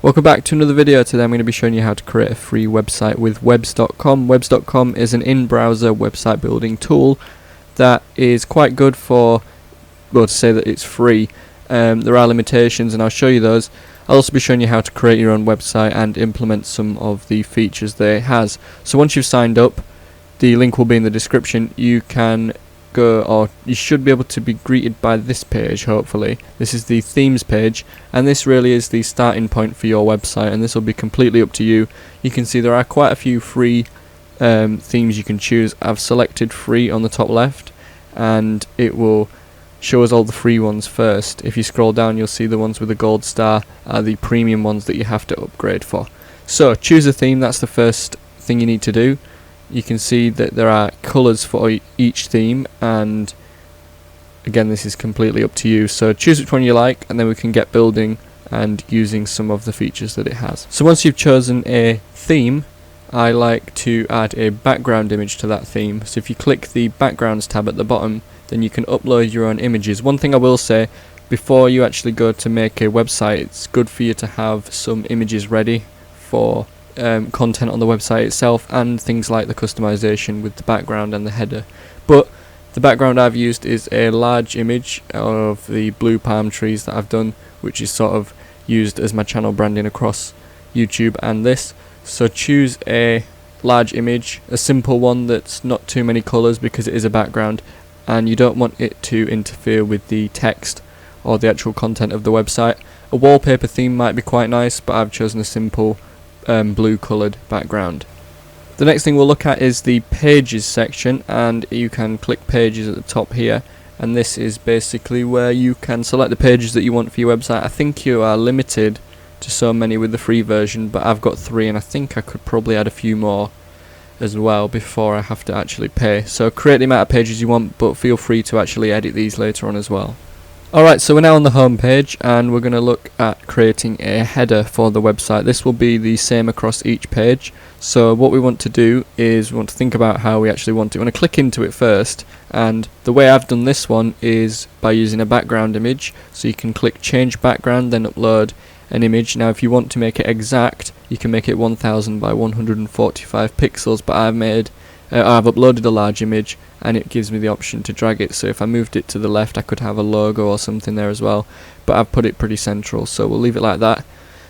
Welcome back to another video. Today I'm going to be showing you how to create a free website with webs.com. Webs.com is an in-browser website building tool that is quite good for, well, to say that it's free. There are limitations and I'll show you those. I'll also be showing you how to create your own website and implement some of the features that it has. So once you've signed up, the link will be in the description. You can go, or you should be able to be greeted by this page, hopefully. This is the themes page, and this really is the starting point for your website, and this will be completely up to you. You can see there are quite a few free themes you can choose. I've selected free on the top left, and it will show us all the free ones first. If you scroll down, you'll see the ones with the gold star are the premium ones that you have to upgrade for. So choose a theme. That's the first thing you need to do. You can see that there are colours for each theme, and again, this is completely up to you. So choose which one you like, and then we can get building and using some of the features that it has. So once you've chosen a theme, I like to add a background image to that theme. So if you click the backgrounds tab at the bottom, then you can upload your own images. One thing I will say, before you actually go to make a website, it's good for you to have some images ready for content on the website itself, and things like the customization with the background and the header. But the background I've used is a large image of the blue palm trees that I've done, which is sort of used as my channel branding across YouTube and this. So choose a large image, a simple one that's not too many colors because it is a background, and you don't want it to interfere with the text or the actual content of the website. A wallpaper theme might be quite nice, but I've chosen a simple blue coloured background. The next thing we'll look at is the pages section, and you can click pages at the top here, and this is basically where you can select the pages that you want for your website. I think you are limited to so many with the free version, but I've got 3, and I think I could probably add a few more as well before I have to actually pay. So create the amount of pages you want, but feel free to actually edit these later on as well. Alright, so we're now on the home page, and we're going to look at creating a header for the website. This will be the same across each page. So what we want to do is we want to think about how we actually want it. We want to click into it first, and the way I've done this one is by using a background image. So you can click change background, then upload an image. Now if you want to make it exact, you can make it 1000 by 145 pixels, but I've uploaded a large image, and it gives me the option to drag it. So if I moved it to the left, I could have a logo or something there as well, but I've put it pretty central, so we'll leave it like that.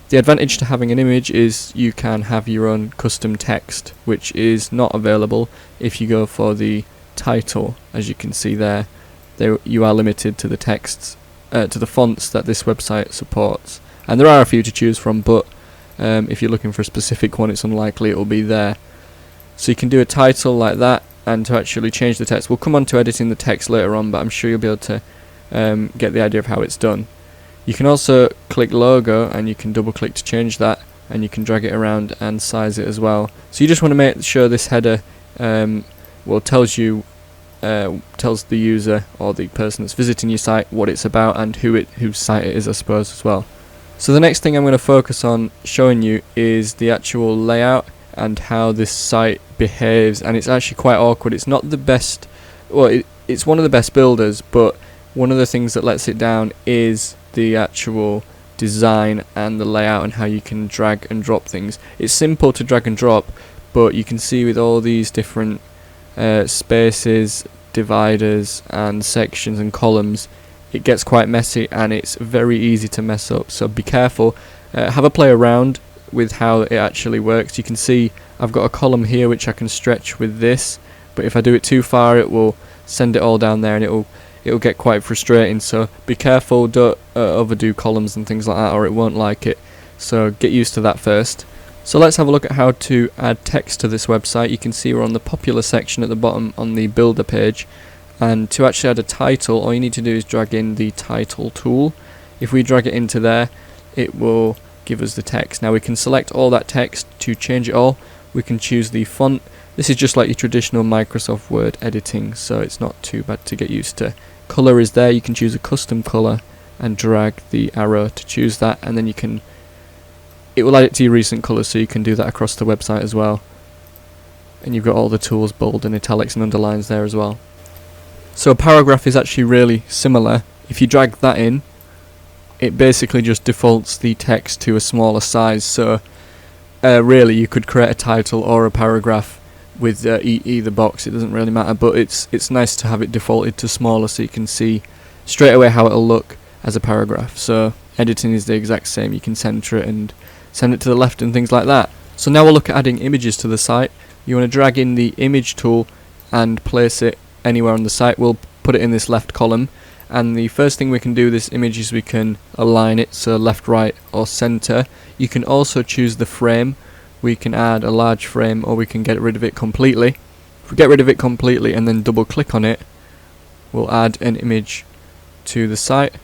The advantage to having an image is you can have your own custom text, which is not available if you go for the title. As you can see there, you are limited to the texts, to the fonts that this website supports, and there are a few to choose from, but if you're looking for a specific one, it's unlikely it will be there. So you can do a title like that, and to actually change the text, we'll come on to editing the text later on, but I'm sure you'll be able to get the idea of how it's done. You can also click logo, and you can double click to change that, and you can drag it around and size it as well. So you just want to make sure this header tells the user or the person that's visiting your site what it's about and whose site it is, I suppose, as well. So the next thing I'm going to focus on showing you is the actual layout and how this site behaves, and it's actually quite awkward. It's not the best, well, it's one of the best builders, but one of the things that lets it down is the actual design and the layout and how you can drag and drop things. It's simple to drag and drop, but you can see with all these different spaces, dividers and sections and columns, it gets quite messy and it's very easy to mess up, so be careful. Have a play around with how it actually works. You can see I've got a column here which I can stretch with this, but if I do it too far, it will send it all down there, and it'll get quite frustrating. So be careful, don't overdo columns and things like that, or it won't like it. So get used to that first. So let's have a look at how to add text to this website. You can see we're on the popular section at the bottom on the builder page, and to actually add a title, all you need to do is drag in the title tool. If we drag it into there, it will give us the text. Now we can select all that text. To change it all, we can choose the font. This is just like your traditional Microsoft Word editing, so it's not too bad to get used to. Color is there. You can choose a custom color and drag the arrow to choose that, and then it will add it to your recent colors, so you can do that across the website as well. And you've got all the tools, bold and italics and underlines there as well. So a paragraph is actually really similar. If you drag that in, it basically just defaults the text to a smaller size. So really you could create a title or a paragraph with either box, it doesn't really matter, but it's nice to have it defaulted to smaller so you can see straight away how it'll look as a paragraph. So editing is the exact same, you can center it and send it to the left and things like that. So now we'll look at adding images to the site. You want to drag in the image tool and place it anywhere on the site. We'll put it in this left column, and the first thing we can do with this image is we can align it, so left, right or center. You can also choose the frame. We can add a large frame or we can get rid of it completely. If we get rid of it completely and then double click on it, we'll add an image to the site.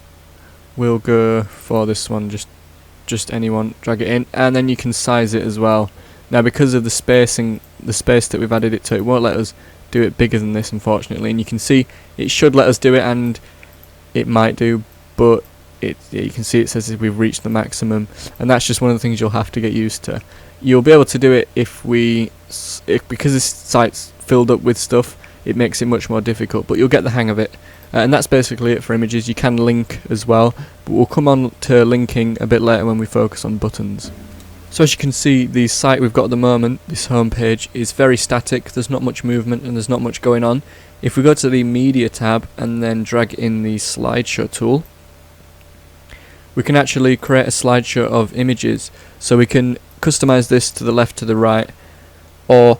We'll go for this one, just anyone, drag it in, and then you can size it as well. Now because of the space that we've added it to, it won't let us do it bigger than this, unfortunately, and you can see it should let us do it, and it might do, but you can see it says we've reached the maximum, and that's just one of the things you'll have to get used to. You'll be able to do it because this site's filled up with stuff, it makes it much more difficult, but you'll get the hang of it. And that's basically it for images. You can link as well, but we'll come on to linking a bit later when we focus on buttons. So as you can see, the site we've got at the moment, this home page, is very static. There's not much movement and there's not much going on. If we go to the media tab and then drag in the slideshow tool, we can actually create a slideshow of images. So we can customize this to the left, to the right, or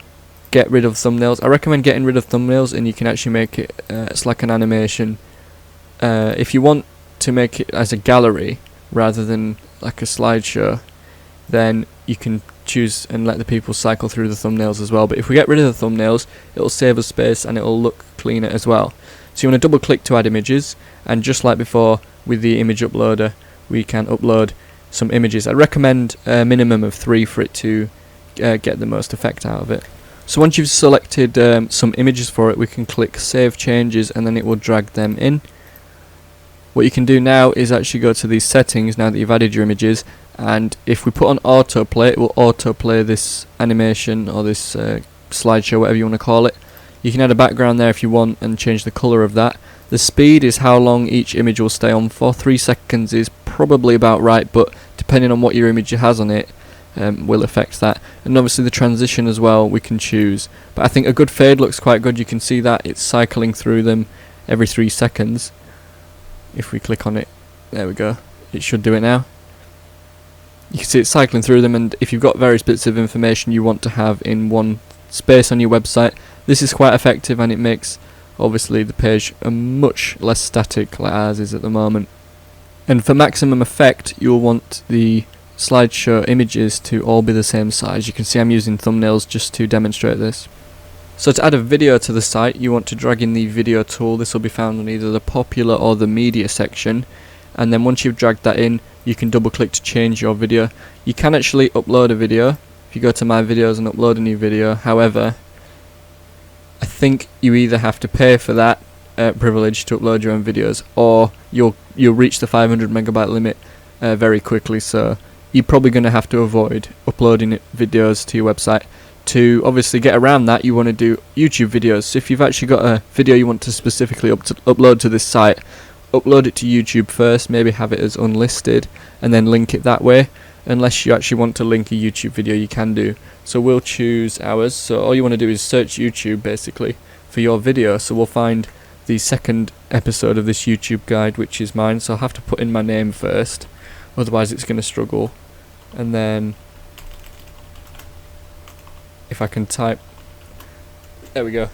get rid of thumbnails. I recommend getting rid of thumbnails, and you can actually make it it's like an animation. If you want to make it as a gallery rather than like a slideshow, then you can choose and let the people cycle through the thumbnails as well. But if we get rid of the thumbnails, it'll save us space and it'll look cleaner as well. So you want to double click to add images, and just like before with the image uploader, we can upload some images. I recommend a minimum of 3 for it to get the most effect out of it. So once you've selected some images for it, we can click Save Changes, and then it will drag them in. What you can do now is actually go to these settings now that you've added your images, and if we put on autoplay, it will autoplay this animation or this slideshow, whatever you want to call it. You can add a background there if you want and change the colour of that. The speed is how long each image will stay on for. 3 seconds is probably about right, but depending on what your image has on it, will affect that. And obviously the transition as well we can choose, but I think a good fade looks quite good. You can see that it's cycling through them every 3 seconds. If we click on it, there we go, it should do it now. You can see it's cycling through them, and if you've got various bits of information you want to have in one space on your website, this is quite effective, and it makes obviously the page much less static like ours is at the moment. And for maximum effect, you'll want the slideshow images to all be the same size. You can see I'm using thumbnails just to demonstrate this. So to add a video to the site, you want to drag in the video tool. This will be found on either the popular or the media section, and then once you've dragged that in, you can double click to change your video. You can actually upload a video if you go to my videos and upload a new video. However, I think you either have to pay for that privilege to upload your own videos, or you'll reach the 500 megabyte limit very quickly. So you're probably going to have to avoid uploading videos to your website. To obviously get around that, you want to do YouTube videos. So if you've actually got a video you want to specifically upload to this site, upload it to YouTube first, maybe have it as unlisted, and then link it that way. Unless you actually want to link a YouTube video, you can do. So we'll choose ours. So all you want to do is search YouTube basically for your video. So we'll find the second episode of this YouTube guide, which is mine. So I'll have to put in my name first, otherwise it's going to struggle. And then if I can type, there we go,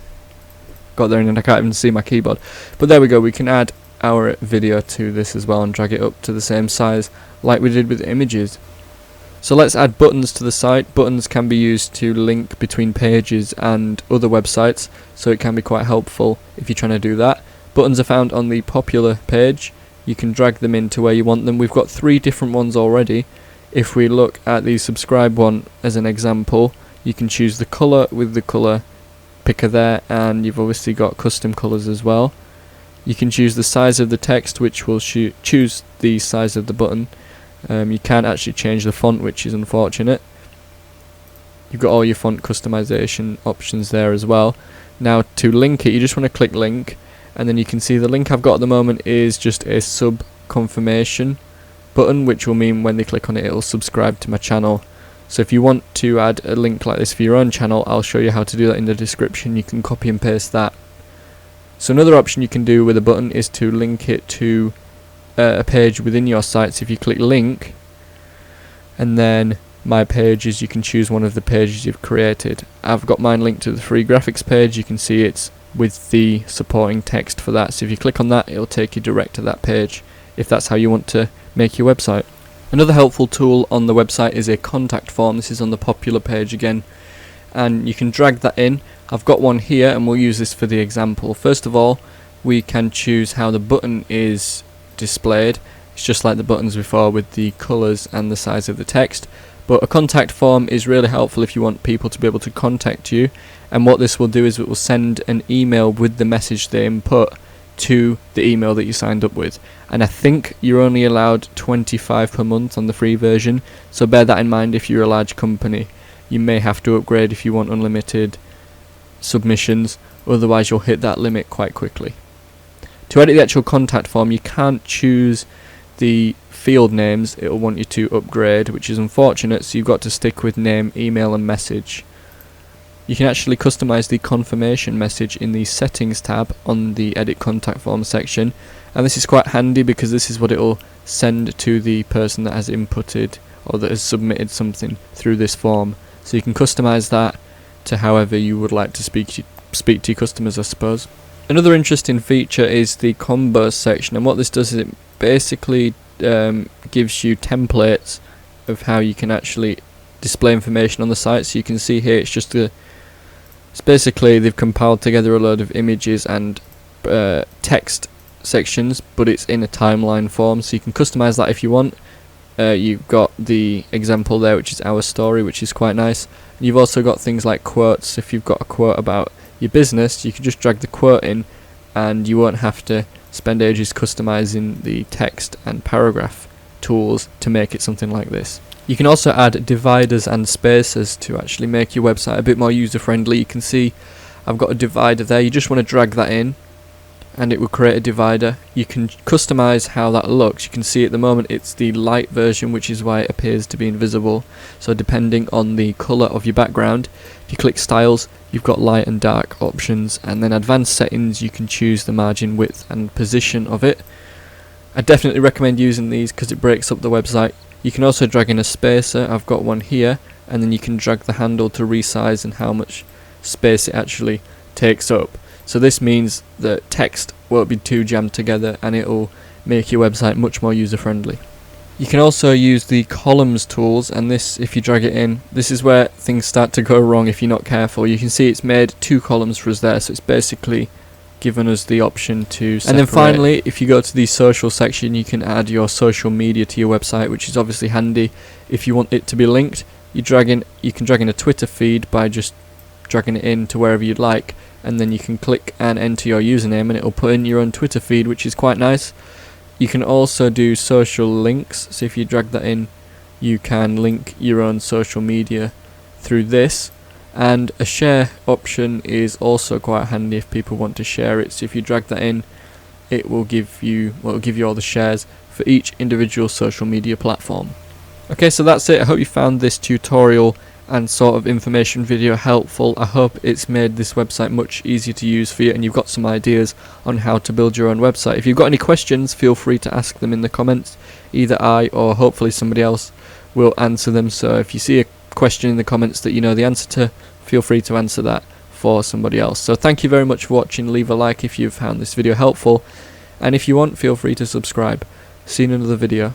got there and I can't even see my keyboard, but there we go. We can add our video to this as well and drag it up to the same size like we did with images. So let's add buttons to the site. Buttons can be used to link between pages and other websites, so it can be quite helpful if you're trying to do that. Buttons are found on the popular page. You can drag them into where you want them. We've got 3 different ones already. If we look at the subscribe one as an example, you can choose the colour with the colour picker there, and you've obviously got custom colours as well. You can choose the size of the text, which will choose the size of the button. You can't actually change the font, which is unfortunate. You've got all your font customization options there as well. Now to link it, you just want to click link, and then you can see the link I've got at the moment is just a sub confirmation. button, which will mean when they click on it, it'll subscribe to my channel. So if you want to add a link like this for your own channel, I'll show you how to do that in the description. You can copy and paste that. So another option you can do with a button is to link it to a page within your site. So if you click link and then my pages, you can choose one of the pages you've created. I've got mine linked to the free graphics page. You can see it's with the supporting text for that. So if you click on that, it'll take you direct to that page if that's how you want to make your website. Another helpful tool on the website is a contact form. This is on the popular page again, and you can drag that in. I've got one here and we'll use this for the example. First of all, we can choose how the button is displayed. It's just like the buttons before with the colours and the size of the text, but a contact form is really helpful if you want people to be able to contact you, and what this will do is it will send an email with the message they input to the email that you signed up with. And I think you're only allowed 25 per month on the free version, so bear that in mind. If you're a large company, you may have to upgrade if you want unlimited submissions, otherwise you'll hit that limit quite quickly. To edit the actual contact form, you can't choose the field names. It'll want you to upgrade, which is unfortunate, so you've got to stick with name, email and message. You can actually customize the confirmation message in the settings tab on the edit contact form section, and this is quite handy because this is what it'll send to the person that has inputted or that has submitted something through this form. So you can customize that to however you would like to speak to your customers, I suppose. Another interesting feature is the combos section, and what this does is it basically gives you templates of how you can actually display information on the site. So you can see here it's basically they've compiled together a load of images and text sections, but it's in a timeline form, so you can customize that if you want. You've got the example there, which is our story, which is quite nice. You've also got things like quotes. If you've got a quote about your business, you can just drag the quote in and you won't have to spend ages customizing the text and paragraph tools to make it something like this. You can also add dividers and spaces to actually make your website a bit more user friendly. You can see I've got a divider there. You just want to drag that in and it will create a divider. You can customize how that looks. You can see at the moment it's the light version, which is why it appears to be invisible. So depending on the color of your background, if you click styles, you've got light and dark options, and then advanced settings, you can choose the margin width and position of it. I definitely recommend using these because it breaks up the website. You can also drag in a spacer. I've got one here, and then you can drag the handle to resize and how much space it actually takes up. So this means that text won't be too jammed together and it'll make your website much more user friendly. You can also use the columns tools, and this, if you drag it in, this is where things start to go wrong if you're not careful. You can see it's made 2 columns for us there, so it's basically given us the option to separate. And then finally, if you go to the social section, you can add your social media to your website, which is obviously handy if you want it to be linked. You can drag in a Twitter feed by just dragging it in to wherever you'd like, and then you can click and enter your username and it'll put in your own Twitter feed, which is quite nice. You can also do social links, so if you drag that in, you can link your own social media through this. And a share option is also quite handy if people want to share it. So if you drag that in, it will give you all the shares for each individual social media platform. Okay, so that's it. I hope you found this tutorial and sort of information video helpful. I hope it's made this website much easier to use for you and you've got some ideas on how to build your own website. If you've got any questions, feel free to ask them in the comments. Either I or hopefully somebody else will answer them. So if you see a question in the comments that you know the answer to, feel free to answer that for somebody else. So thank you very much for watching. Leave a like if you've found this video helpful, and if you want, feel free to subscribe. See you in another video.